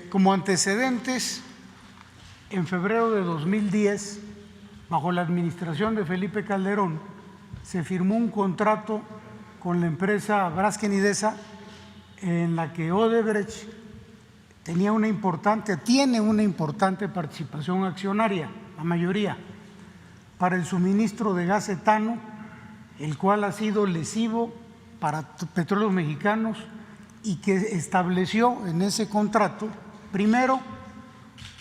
Como antecedentes, en febrero de 2010, bajo la administración de Felipe Calderón, se firmó un contrato con la empresa Braskem Idesa en la que Odebrecht tiene una importante participación accionaria, la mayoría, para el suministro de gas etano, el cual ha sido lesivo para Petróleos Mexicanos y que estableció en ese contrato, primero,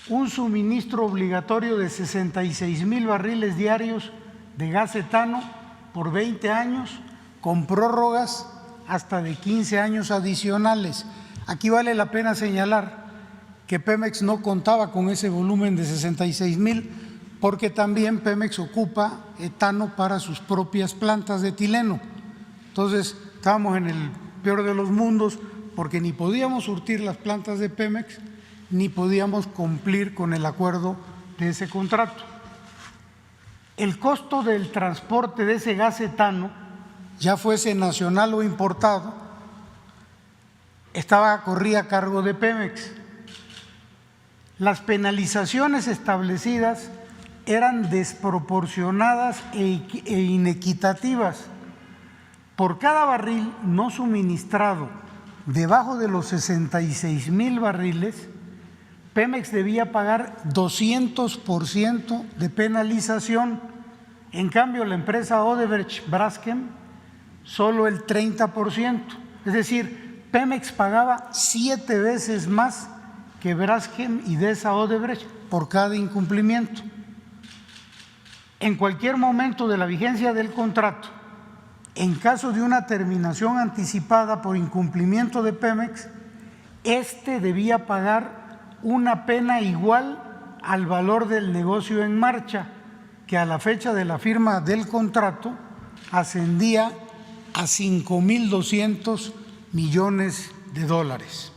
un suministro obligatorio de 66,000 barriles diarios de gas etano por 20 años, con prórrogas hasta de 15 años adicionales. Aquí vale la pena señalar que Pemex no contaba con ese volumen de 66,000 porque también Pemex ocupa etano para sus propias plantas de etileno. Entonces, estábamos en el peor de los mundos porque ni podíamos surtir las plantas de Pemex ni podíamos cumplir con el acuerdo de ese contrato. El costo del transporte de ese gas etano, ya fuese nacional o importado, corría a cargo de Pemex. Las penalizaciones establecidas eran desproporcionadas e inequitativas. Por cada barril no suministrado debajo de los 66,000 barriles, Pemex debía pagar 200% de penalización. En cambio, la empresa Odebrecht Braskem solo el 30%. Es decir, Pemex pagaba 7 veces más que Braskem Idesa Odebrecht por cada incumplimiento. En cualquier momento de la vigencia del contrato, en caso de una terminación anticipada por incumplimiento de Pemex, debía pagar una pena igual al valor del negocio en marcha, que a la fecha de la firma del contrato ascendía a 5,200 millones de dólares.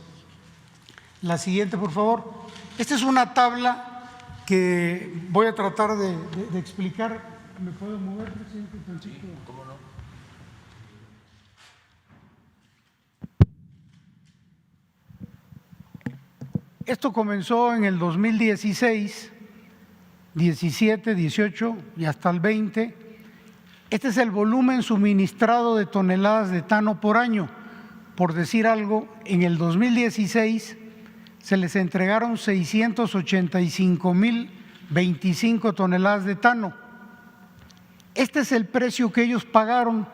La siguiente, por favor. Esta es una tabla que voy a tratar de explicar. ¿Me puedo mover, presidente? Sí, ¿cómo no? Esto comenzó en el 2016, 17, 18 y hasta el 20. Este es el volumen suministrado de toneladas de etano por año. Por decir algo, en el 2016 se les entregaron 685,025 toneladas de etano. Este es el precio que ellos pagaron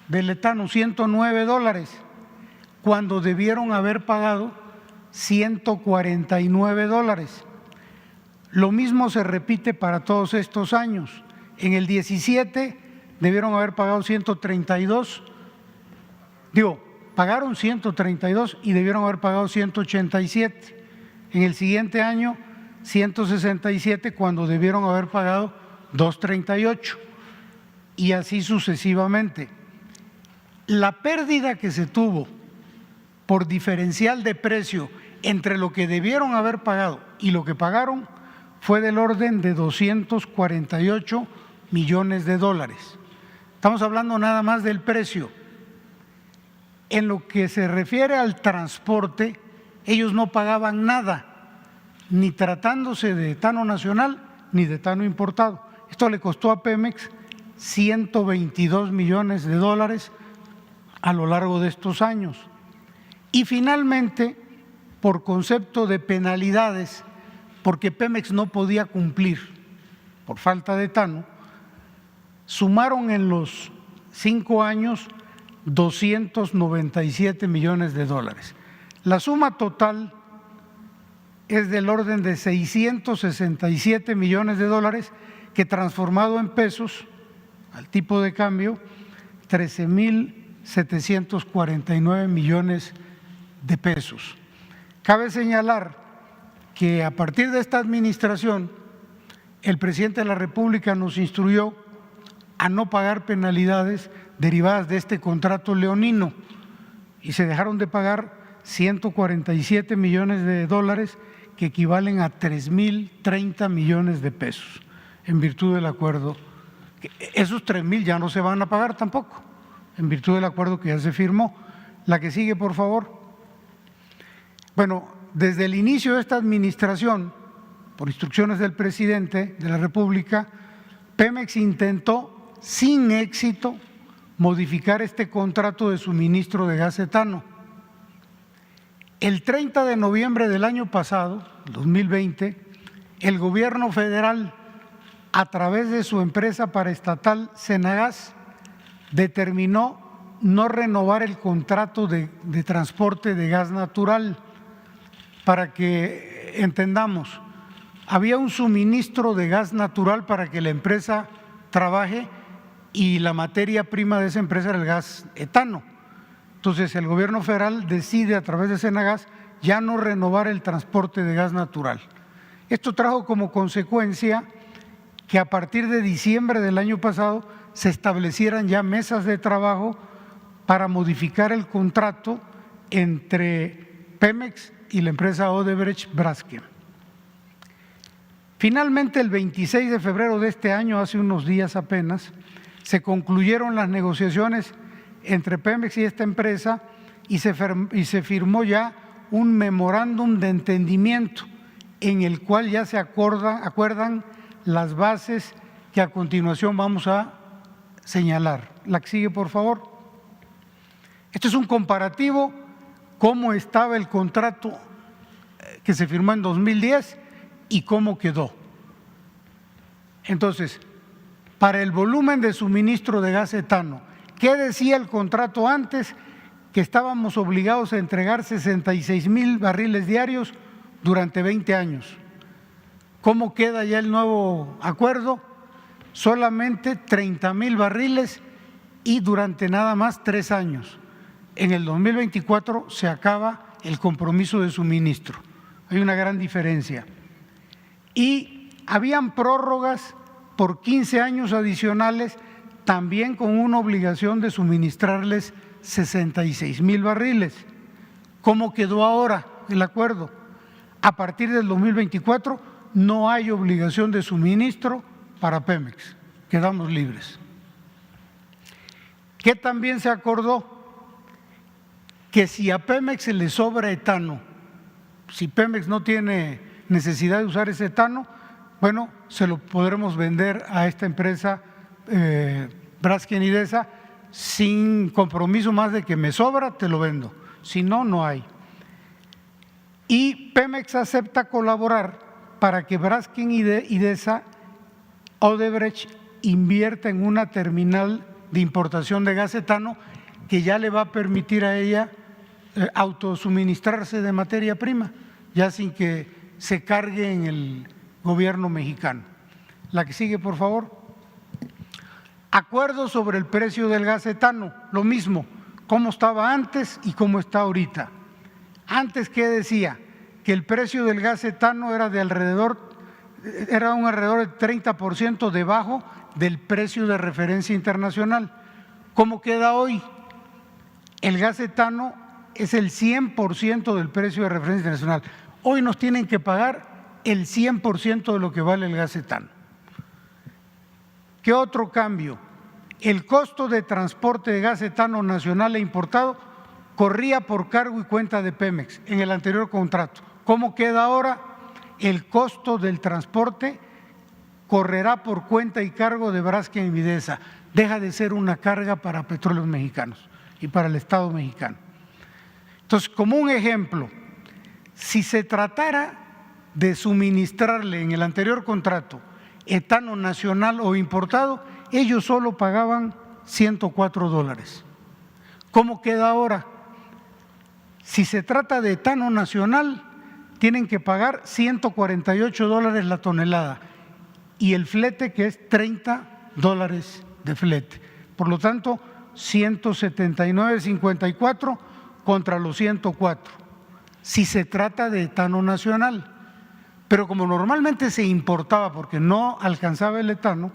del etano, $109, cuando debieron haber pagado $149. Lo mismo se repite para todos estos años. En el 17 debieron haber pagado 132, pagaron 132 y debieron haber pagado 187. En el siguiente año 167 cuando debieron haber pagado 238 y así sucesivamente. La pérdida que se tuvo por diferencial de precio entre lo que debieron haber pagado y lo que pagaron fue del orden de 248 millones de dólares. Estamos hablando nada más del precio. En lo que se refiere al transporte, ellos no pagaban nada, ni tratándose de etano nacional ni de etano importado. Esto le costó a Pemex 122 millones de dólares a lo largo de estos años. Y finalmente, por concepto de penalidades, porque Pemex no podía cumplir por falta de etano, sumaron en los 5 años 297 millones de dólares. La suma total es del orden de 667 millones de dólares que transformado en pesos, al tipo de cambio, 13,749 millones de pesos. Cabe señalar que a partir de esta administración, el presidente de la República nos instruyó a no pagar penalidades derivadas de este contrato leonino y se dejaron de pagar 147 millones de dólares que equivalen a 3,030 millones de pesos en virtud del acuerdo. Esos 3,000 ya no se van a pagar tampoco en virtud del acuerdo que ya se firmó. La que sigue, por favor. Bueno, desde el inicio de esta administración, por instrucciones del presidente de la República, Pemex intentó sin éxito modificar este contrato de suministro de gas etano. El 30 de noviembre del año pasado, 2020, el gobierno federal, a través de su empresa paraestatal Cenagas, determinó no renovar el contrato de transporte de gas natural. Para que entendamos, había un suministro de gas natural para que la empresa trabaje y la materia prima de esa empresa era el gas etano. Entonces el gobierno federal decide a través de Cenagas ya no renovar el transporte de gas natural. Esto trajo como consecuencia que a partir de diciembre del año pasado se establecieran ya mesas de trabajo para modificar el contrato entre Pemex y la empresa Odebrecht Braskem. Finalmente, el 26 de febrero de este año, hace unos días apenas, se concluyeron las negociaciones entre Pemex y esta empresa y se firmó ya un memorándum de entendimiento en el cual ya se acuerdan las bases que a continuación vamos a señalar. La que sigue, por favor. Esto es un comparativo, cómo estaba el contrato que se firmó en 2010 y cómo quedó. Entonces, para el volumen de suministro de gas etano, ¿qué decía el contrato antes? Que estábamos obligados a entregar 66,000 barriles diarios durante 20 años. ¿Cómo queda ya el nuevo acuerdo? Solamente 30,000 barriles y durante nada más 3 años. En el 2024 se acaba el compromiso de suministro. Hay una gran diferencia. Y habían prórrogas por 15 años adicionales, también con una obligación de suministrarles 66,000 barriles. ¿Cómo quedó ahora el acuerdo? A partir del 2024 no hay obligación de suministro para Pemex, quedamos libres. ¿Qué también se acordó? Que si a Pemex se le sobra etano, si Pemex no tiene necesidad de usar ese etano, bueno, se lo podremos vender a esta empresa Braskem Idesa sin compromiso más de que me sobra, te lo vendo, si no, no hay. Y Pemex acepta colaborar para que Braskem Idesa Odebrecht invierta en una terminal de importación de gas etano que ya le va a permitir a ella autosuministrarse de materia prima, ya sin que se cargue en el gobierno mexicano. La que sigue, por favor. Acuerdo sobre el precio del gas etano, lo mismo, cómo estaba antes y cómo está ahorita. Antes, ¿qué decía? Que el precio del gas etano era un alrededor de 30% debajo del precio de referencia internacional. ¿Cómo queda hoy? El gas etano es el 100% del precio de referencia internacional. Hoy nos tienen que pagar el 100% de lo que vale el gas etano. ¿Qué otro cambio? El costo de transporte de gas etano nacional e importado corría por cargo y cuenta de Pemex en el anterior contrato. ¿Cómo queda ahora? El costo del transporte correrá por cuenta y cargo de Braskem Idesa. Deja de ser una carga para Petróleos Mexicanos y para el Estado mexicano. Entonces, como un ejemplo, si se tratara de suministrarle en el anterior contrato etano nacional o importado, ellos solo pagaban $104. ¿Cómo queda ahora? Si se trata de etano nacional, tienen que pagar $148 la tonelada y el flete, que es $30 de flete. Por lo tanto, 179.54 contra los 104, si se trata de etano nacional. Pero como normalmente se importaba porque no alcanzaba el etano,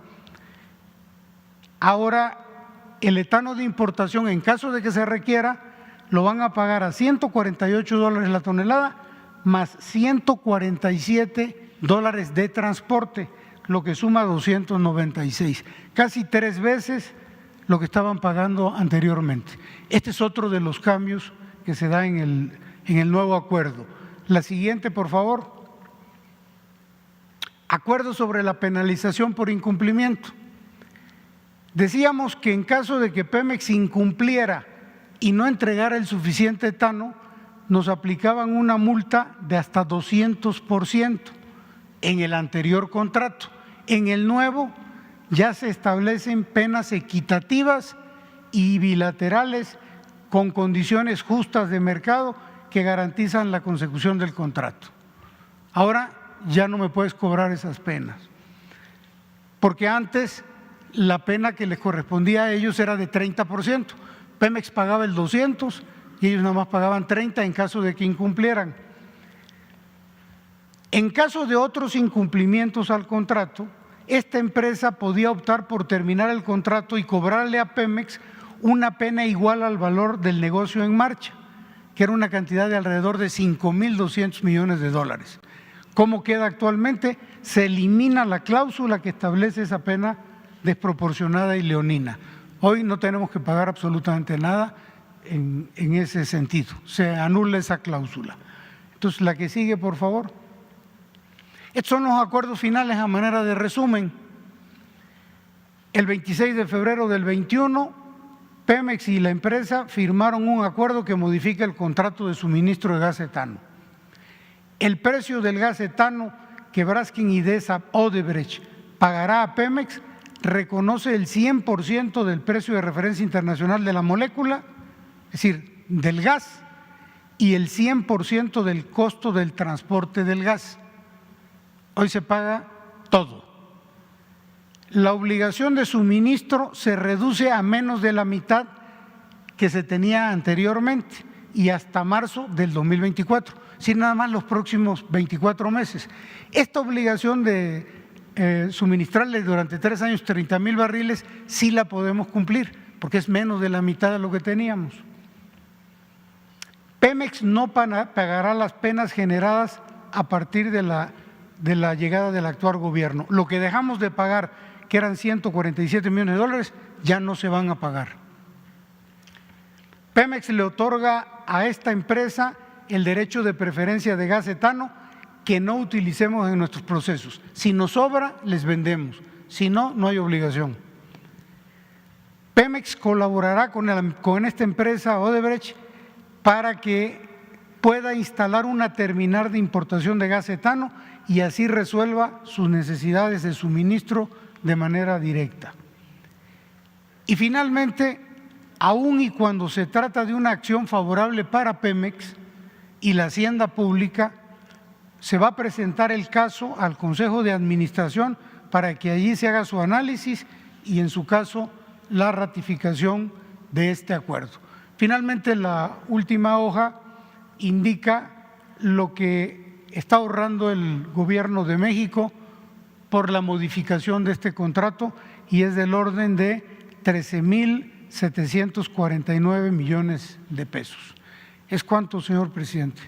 ahora el etano de importación, en caso de que se requiera, lo van a pagar a $148 la tonelada más $147 de transporte, lo que suma 296, casi 3 veces lo que estaban pagando anteriormente. Este es otro de los cambios que se da en el nuevo acuerdo. La siguiente, por favor. Acuerdo sobre la penalización por incumplimiento. Decíamos que en caso de que Pemex incumpliera y no entregara el suficiente etano, nos aplicaban una multa de hasta 200% en el anterior contrato. En el nuevo ya se establecen penas equitativas y bilaterales con condiciones justas de mercado que garantizan la consecución del contrato. Ahora ya no me puedes cobrar esas penas, porque antes la pena que les correspondía a ellos era de 30%. Pemex pagaba el 200 y ellos nada más pagaban 30 en caso de que incumplieran. En caso de otros incumplimientos al contrato, esta empresa podía optar por terminar el contrato y cobrarle a Pemex una pena igual al valor del negocio en marcha, que era una cantidad de alrededor de 5.200 millones de dólares. ¿Cómo queda actualmente? Se elimina la cláusula que establece esa pena desproporcionada y leonina. Hoy no tenemos que pagar absolutamente nada en ese sentido, se anula esa cláusula. Entonces, la que sigue, por favor. Estos son los acuerdos finales a manera de resumen. El 26 de febrero del 21, Pemex y la empresa firmaron un acuerdo que modifica el contrato de suministro de gas etano. El precio del gas etano que Braskem Idesa Odebrecht pagará a Pemex reconoce el 100% del precio de referencia internacional de la molécula, es decir, del gas, y el 100% del costo del transporte del gas. Hoy se paga todo. La obligación de suministro se reduce a menos de la mitad que se tenía anteriormente y hasta marzo del 2024, sin nada más los próximos 24 meses. Esta obligación de suministrarle durante 3 años 30,000 barriles sí la podemos cumplir, porque es menos de la mitad de lo que teníamos. Pemex no pagará las penas generadas a partir de la llegada del actual gobierno. Lo que dejamos de pagar, que eran 147 millones de dólares, ya no se van a pagar. Pemex le otorga a esta empresa el derecho de preferencia de gas etano que no utilicemos en nuestros procesos. Si nos sobra, les vendemos. Si no, no hay obligación. Pemex colaborará con esta empresa Odebrecht para que pueda instalar una terminal de importación de gas etano y así resuelva sus necesidades de suministro de manera directa. Y finalmente, aun y cuando se trata de una acción favorable para Pemex y la hacienda pública, se va a presentar el caso al Consejo de Administración para que allí se haga su análisis y, en su caso, la ratificación de este acuerdo. Finalmente, la última hoja indica lo que está ahorrando el Gobierno de México por la modificación de este contrato y es del orden de 13,749 millones de pesos. ¿Es cuánto, señor presidente?